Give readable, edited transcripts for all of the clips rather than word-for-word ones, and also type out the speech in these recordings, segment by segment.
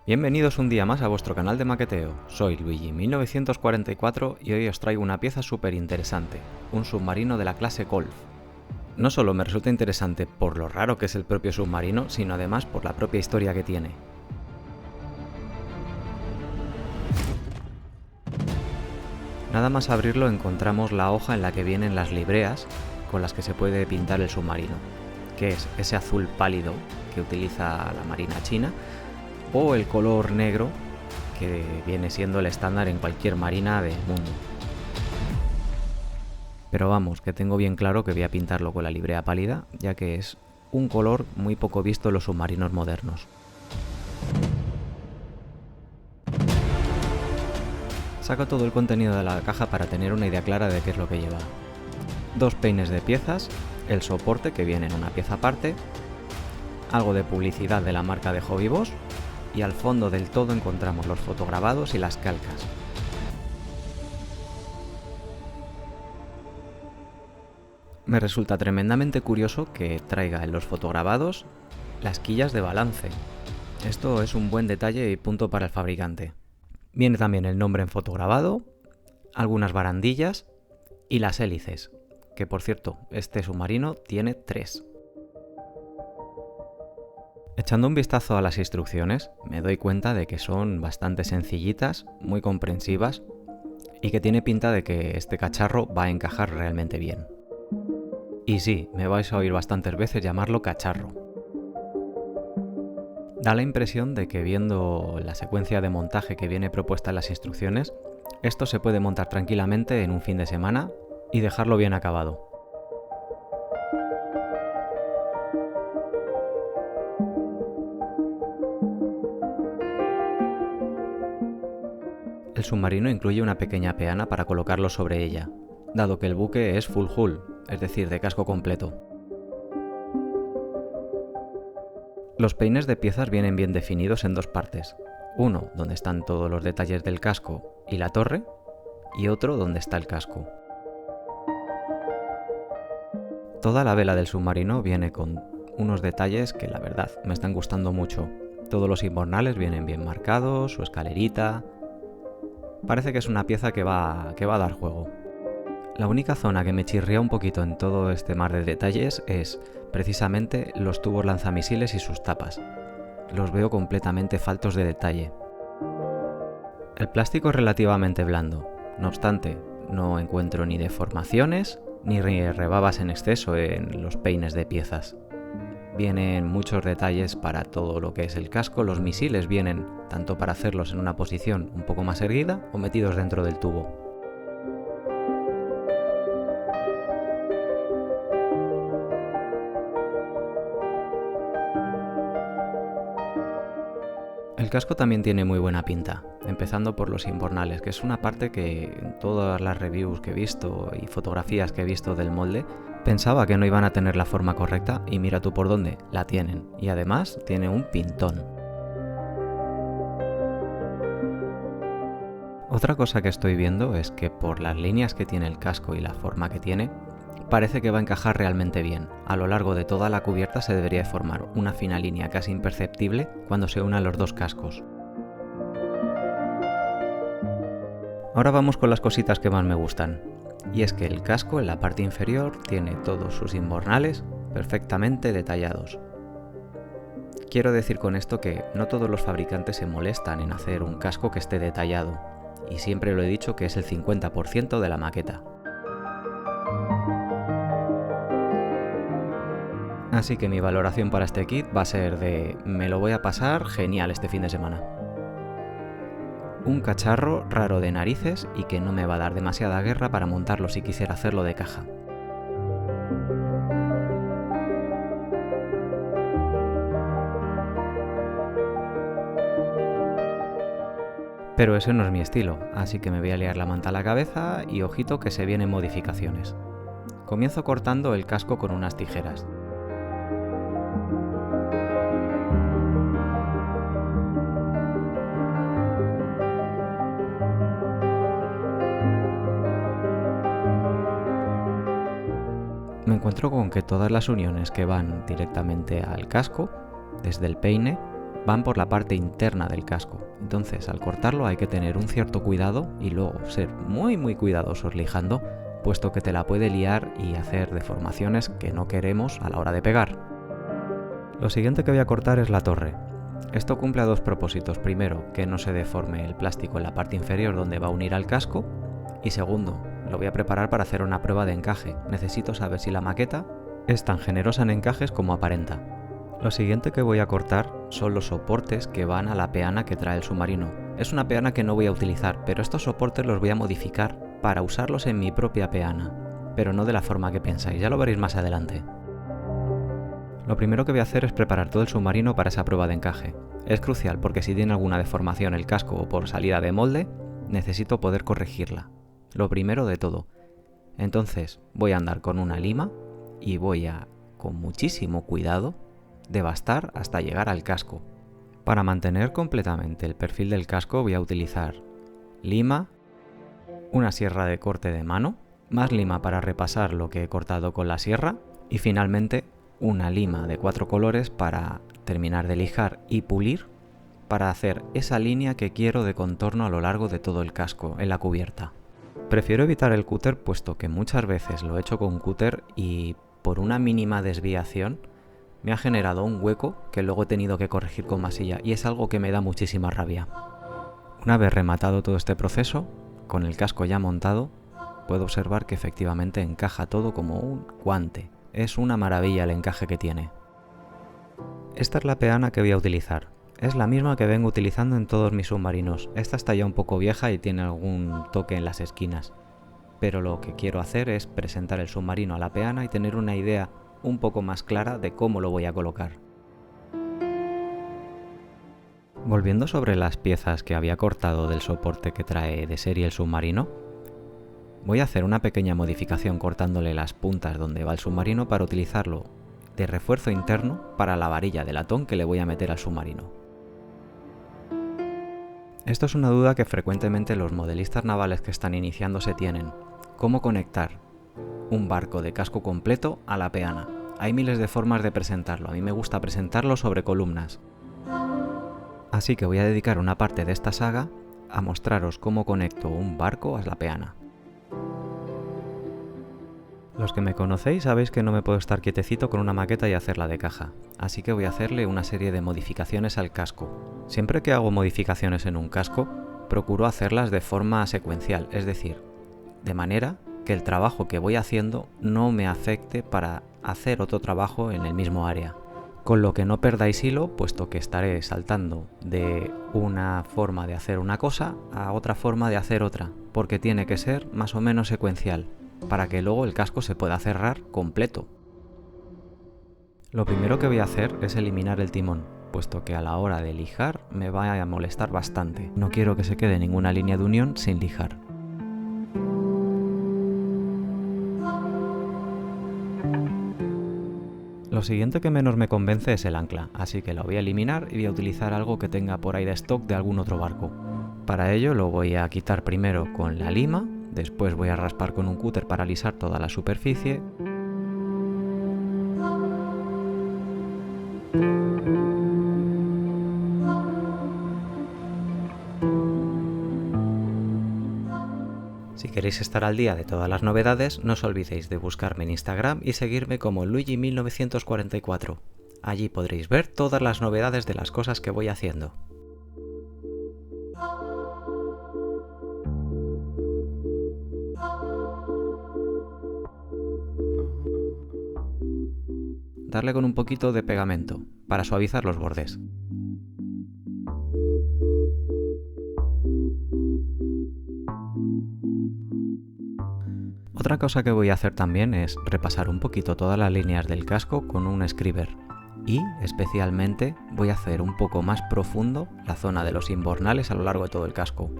Bienvenidos un día más a vuestro canal de maqueteo. Soy Luigi1944 y hoy os traigo una pieza súper interesante, un submarino de la clase Golf. No solo me resulta interesante por lo raro que es el propio submarino, sino además por la propia historia que tiene. Nada más abrirlo encontramos la hoja en la que vienen las libreas con las que se puede pintar el submarino, que es ese azul pálido que utiliza la Marina China, o el color negro que viene siendo el estándar en cualquier marina del mundo. Pero vamos, que tengo bien claro que voy a pintarlo con la librea pálida, ya que es un color muy poco visto en los submarinos modernos. Saco todo el contenido de la caja para tener una idea clara de qué es lo que lleva. 2 peines de piezas, el soporte que viene en una pieza aparte, algo de publicidad de la marca de Hobby Boss, y al fondo del todo encontramos los fotograbados y las calcas. Me resulta tremendamente curioso que traiga en los fotograbados las quillas de balance. Esto es un buen detalle y punto para el fabricante. Viene también el nombre en fotograbado, algunas barandillas y las hélices, que por cierto, este submarino tiene 3. Echando un vistazo a las instrucciones, me doy cuenta de que son bastante sencillitas, muy comprensivas y que tiene pinta de que este cacharro va a encajar realmente bien. Y sí, me vais a oír bastantes veces llamarlo cacharro. Da la impresión de que viendo la secuencia de montaje que viene propuesta en las instrucciones, esto se puede montar tranquilamente en un fin de semana y dejarlo bien acabado. El submarino incluye una pequeña peana para colocarlo sobre ella, dado que el buque es full hull, es decir, de casco completo. Los peines de piezas vienen bien definidos en 2 partes, uno donde están todos los detalles del casco y la torre, y otro donde está el casco. Toda la vela del submarino viene con unos detalles que la verdad me están gustando mucho. Todos los invernales vienen bien marcados, su escalerita. Parece que es una pieza que va a dar juego. La única zona que me chirría un poquito en todo este mar de detalles es precisamente los tubos lanzamisiles y sus tapas. Los veo completamente faltos de detalle. El plástico es relativamente blando, no obstante, no encuentro ni deformaciones ni rebabas en exceso en los peines de piezas. Vienen muchos detalles para todo lo que es el casco, los misiles vienen tanto para hacerlos en una posición un poco más erguida o metidos dentro del tubo. El casco también tiene muy buena pinta, empezando por los invernales, que es una parte que en todas las reviews que he visto y fotografías que he visto del molde, pensaba que no iban a tener la forma correcta y mira tú por dónde, la tienen, y además tiene un pintón. Otra cosa que estoy viendo es que por las líneas que tiene el casco y la forma que tiene, parece que va a encajar realmente bien. A lo largo de toda la cubierta se debería de formar una fina línea casi imperceptible cuando se unan los 2 cascos. Ahora vamos con las cositas que más me gustan. Y es que el casco en la parte inferior tiene todos sus invernales perfectamente detallados. Quiero decir con esto que no todos los fabricantes se molestan en hacer un casco que esté detallado, y siempre lo he dicho que es el 50% de la maqueta. Así que mi valoración para este kit va a ser de me lo voy a pasar genial este fin de semana. Un cacharro raro de narices y que no me va a dar demasiada guerra para montarlo si quisiera hacerlo de caja. Pero ese no es mi estilo, así que me voy a liar la manta a la cabeza y ojito que se vienen modificaciones. Comienzo cortando el casco con unas tijeras. Me encuentro con que todas las uniones que van directamente al casco, desde el peine, van por la parte interna del casco. Entonces, al cortarlo hay que tener un cierto cuidado y luego ser muy cuidadosos lijando, puesto que te la puede liar y hacer deformaciones que no queremos a la hora de pegar. Lo siguiente que voy a cortar es la torre. Esto cumple a dos propósitos. Primero, que no se deforme el plástico en la parte inferior donde va a unir al casco. Y segundo, lo voy a preparar para hacer una prueba de encaje. Necesito saber si la maqueta es tan generosa en encajes como aparenta. Lo siguiente que voy a cortar son los soportes que van a la peana que trae el submarino. Es una peana que no voy a utilizar, pero estos soportes los voy a modificar para usarlos en mi propia peana, pero no de la forma que pensáis, ya lo veréis más adelante. Lo primero que voy a hacer es preparar todo el submarino para esa prueba de encaje. Es crucial porque si tiene alguna deformación el casco o por salida de molde, necesito poder corregirla. Lo primero de todo. Entonces voy a andar con una lima y voy a, con muchísimo cuidado, devastar hasta llegar al casco. Para mantener completamente el perfil del casco voy a utilizar lima, una sierra de corte de mano, más lima para repasar lo que he cortado con la sierra y finalmente una lima de 4 colores para terminar de lijar y pulir para hacer esa línea que quiero de contorno a lo largo de todo el casco en la cubierta. Prefiero evitar el cúter puesto que muchas veces lo he hecho con cúter y por una mínima desviación me ha generado un hueco que luego he tenido que corregir con masilla y es algo que me da muchísima rabia. Una vez rematado todo este proceso, con el casco ya montado, puedo observar que efectivamente encaja todo como un guante. Es una maravilla el encaje que tiene. Esta es la peana que voy a utilizar. Es la misma que vengo utilizando en todos mis submarinos. Esta está ya un poco vieja y tiene algún toque en las esquinas. Pero lo que quiero hacer es presentar el submarino a la peana y tener una idea un poco más clara de cómo lo voy a colocar. Volviendo sobre las piezas que había cortado del soporte que trae de serie el submarino, voy a hacer una pequeña modificación cortándole las puntas donde va el submarino para utilizarlo de refuerzo interno para la varilla de latón que le voy a meter al submarino. Esto es una duda que frecuentemente los modelistas navales que están iniciándose tienen. ¿Cómo conectar un barco de casco completo a la peana? Hay miles de formas de presentarlo. A mí me gusta presentarlo sobre columnas. Así que voy a dedicar una parte de esta saga a mostraros cómo conecto un barco a la peana. Los que me conocéis sabéis que no me puedo estar quietecito con una maqueta y hacerla de caja, así que voy a hacerle una serie de modificaciones al casco. Siempre que hago modificaciones en un casco, procuro hacerlas de forma secuencial, es decir, de manera que el trabajo que voy haciendo no me afecte para hacer otro trabajo en el mismo área. Con lo que no perdáis hilo, puesto que estaré saltando de una forma de hacer una cosa a otra forma de hacer otra, porque tiene que ser más o menos secuencial, para que luego el casco se pueda cerrar completo. Lo primero que voy a hacer es eliminar el timón, puesto que a la hora de lijar me va a molestar bastante. No quiero que se quede ninguna línea de unión sin lijar. Lo siguiente que menos me convence es el ancla, así que lo voy a eliminar y voy a utilizar algo que tenga por ahí de stock de algún otro barco. Para ello lo voy a quitar primero con la lima, después voy a raspar con un cúter para alisar toda la superficie. Si queréis estar al día de todas las novedades, no os olvidéis de buscarme en Instagram y seguirme como Luigi1944. Allí podréis ver todas las novedades de las cosas que voy haciendo. Darle con un poquito de pegamento para suavizar los bordes. Otra cosa que voy a hacer también es repasar un poquito todas las líneas del casco con un scriber y especialmente voy a hacer un poco más profundo la zona de los imbornales a lo largo de todo el casco.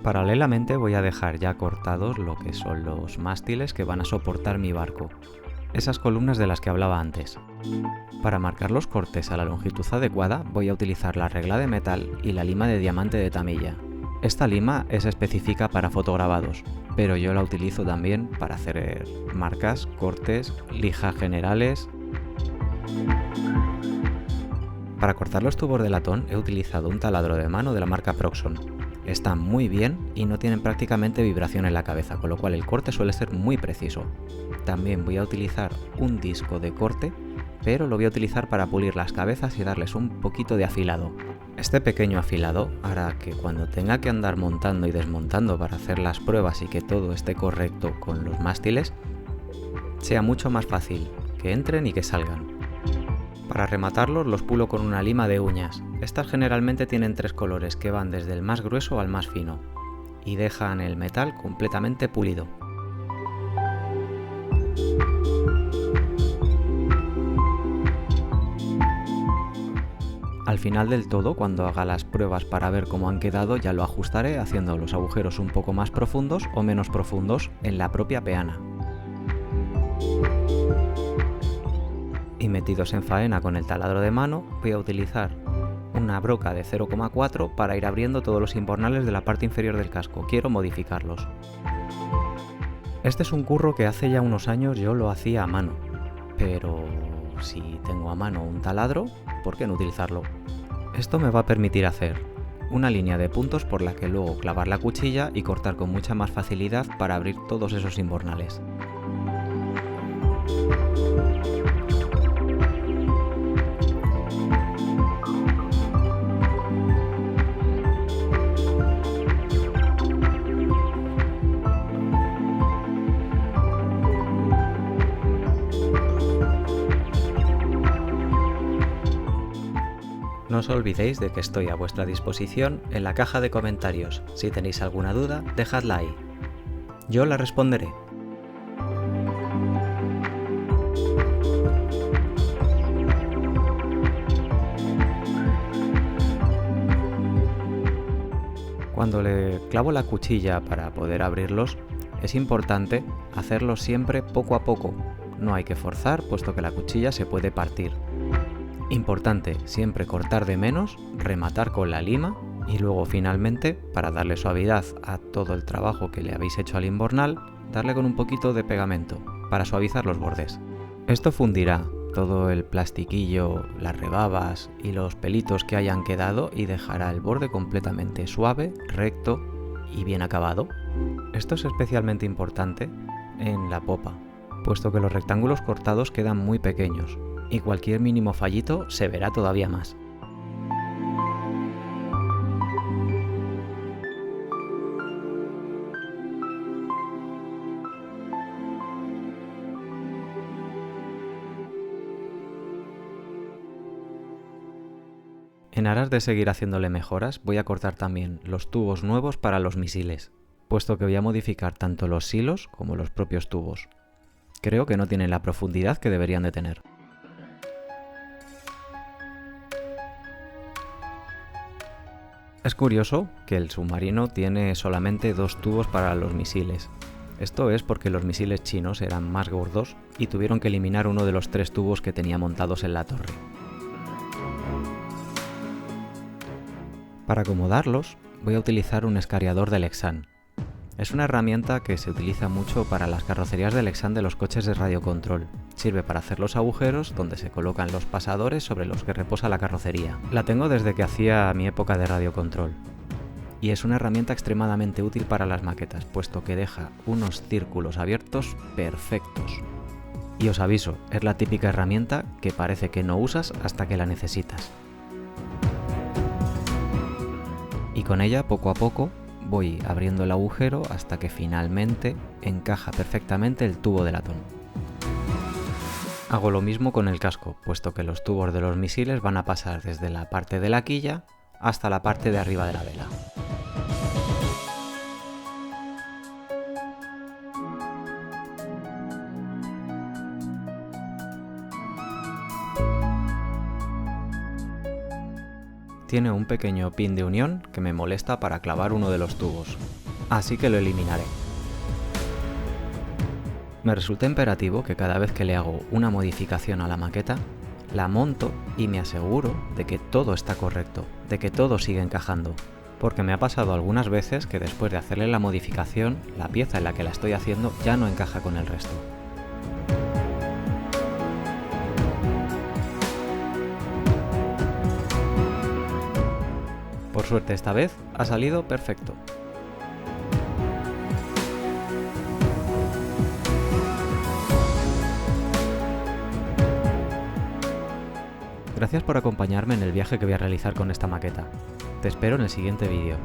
Paralelamente voy a dejar ya cortados lo que son los mástiles que van a soportar mi barco, esas columnas de las que hablaba antes. Para marcar los cortes a la longitud adecuada voy a utilizar la regla de metal y la lima de diamante de Tamiya. Esta lima es específica para fotograbados, pero yo la utilizo también para hacer marcas, cortes, lijas generales. Para cortar los tubos de latón he utilizado un taladro de mano de la marca Proxxon. Están muy bien y no tienen prácticamente vibración en la cabeza, con lo cual el corte suele ser muy preciso. También voy a utilizar un disco de corte, pero lo voy a utilizar para pulir las cabezas y darles un poquito de afilado. Este pequeño afilado hará que cuando tenga que andar montando y desmontando para hacer las pruebas y que todo esté correcto con los mástiles, sea mucho más fácil que entren y que salgan. Para rematarlos los pulo con una lima de uñas. Estas generalmente tienen 3 colores que van desde el más grueso al más fino y dejan el metal completamente pulido. Al final del todo, cuando haga las pruebas para ver cómo han quedado, ya lo ajustaré haciendo los agujeros un poco más profundos o menos profundos en la propia peana. Y metidos en faena con el taladro de mano, voy a utilizar una broca de 0,4 para ir abriendo todos los imbornales de la parte inferior del casco. Quiero modificarlos. Este es un curro que hace ya unos años yo lo hacía a mano, pero si tengo a mano un taladro, ¿por qué no utilizarlo? Esto me va a permitir hacer una línea de puntos por la que luego clavar la cuchilla y cortar con mucha más facilidad para abrir todos esos imbornales. No os olvidéis de que estoy a vuestra disposición en la caja de comentarios. Si tenéis alguna duda, dejadla ahí. Yo la responderé. Cuando le clavo la cuchilla para poder abrirlos, es importante hacerlo siempre poco a poco. No hay que forzar, puesto que la cuchilla se puede partir. Importante siempre cortar de menos, rematar con la lima y luego finalmente, para darle suavidad a todo el trabajo que le habéis hecho al imbornal, darle con un poquito de pegamento para suavizar los bordes. Esto fundirá todo el plastiquillo, las rebabas y los pelitos que hayan quedado y dejará el borde completamente suave, recto y bien acabado. Esto es especialmente importante en la popa, puesto que los rectángulos cortados quedan muy pequeños y cualquier mínimo fallito se verá todavía más. En aras de seguir haciéndole mejoras, voy a cortar también los tubos nuevos para los misiles, puesto que voy a modificar tanto los silos como los propios tubos. Creo que no tienen la profundidad que deberían de tener. Es curioso que el submarino tiene solamente 2 tubos para los misiles. Esto es porque los misiles chinos eran más gordos y tuvieron que eliminar uno de los 3 tubos que tenía montados en la torre. Para acomodarlos, voy a utilizar un escariador de Lexan. Es una herramienta que se utiliza mucho para las carrocerías de Lexan de los coches de radiocontrol. Sirve para hacer los agujeros donde se colocan los pasadores sobre los que reposa la carrocería. La tengo desde que hacía mi época de radiocontrol. Y es una herramienta extremadamente útil para las maquetas, puesto que deja unos círculos abiertos perfectos. Y os aviso, es la típica herramienta que parece que no usas hasta que la necesitas. Y con ella, poco a poco, voy abriendo el agujero hasta que finalmente encaja perfectamente el tubo de latón. Hago lo mismo con el casco, puesto que los tubos de los misiles van a pasar desde la parte de la quilla hasta la parte de arriba de la vela. Tiene un pequeño pin de unión que me molesta para clavar uno de los tubos, así que lo eliminaré. Me resulta imperativo que cada vez que le hago una modificación a la maqueta, la monto y me aseguro de que todo está correcto, de que todo sigue encajando. porque me ha pasado algunas veces que después de hacerle la modificación, la pieza en la que la estoy haciendo ya no encaja con el resto. Por suerte esta vez ha salido perfecto. Gracias por acompañarme en el viaje que voy a realizar con esta maqueta. Te espero en el siguiente vídeo.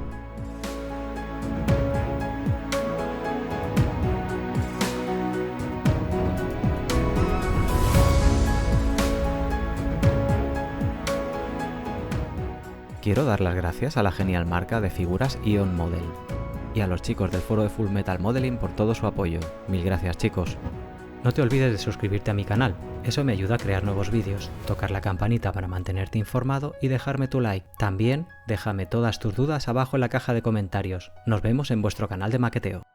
Quiero dar las gracias a la genial marca de figuras Ion Model y a los chicos del foro de Full Metal Modeling por todo su apoyo. Mil gracias, chicos. No te olvides de suscribirte a mi canal, eso me ayuda a crear nuevos vídeos, tocar la campanita para mantenerte informado y dejarme tu like. También déjame todas tus dudas abajo en la caja de comentarios. Nos vemos en vuestro canal de maqueteo.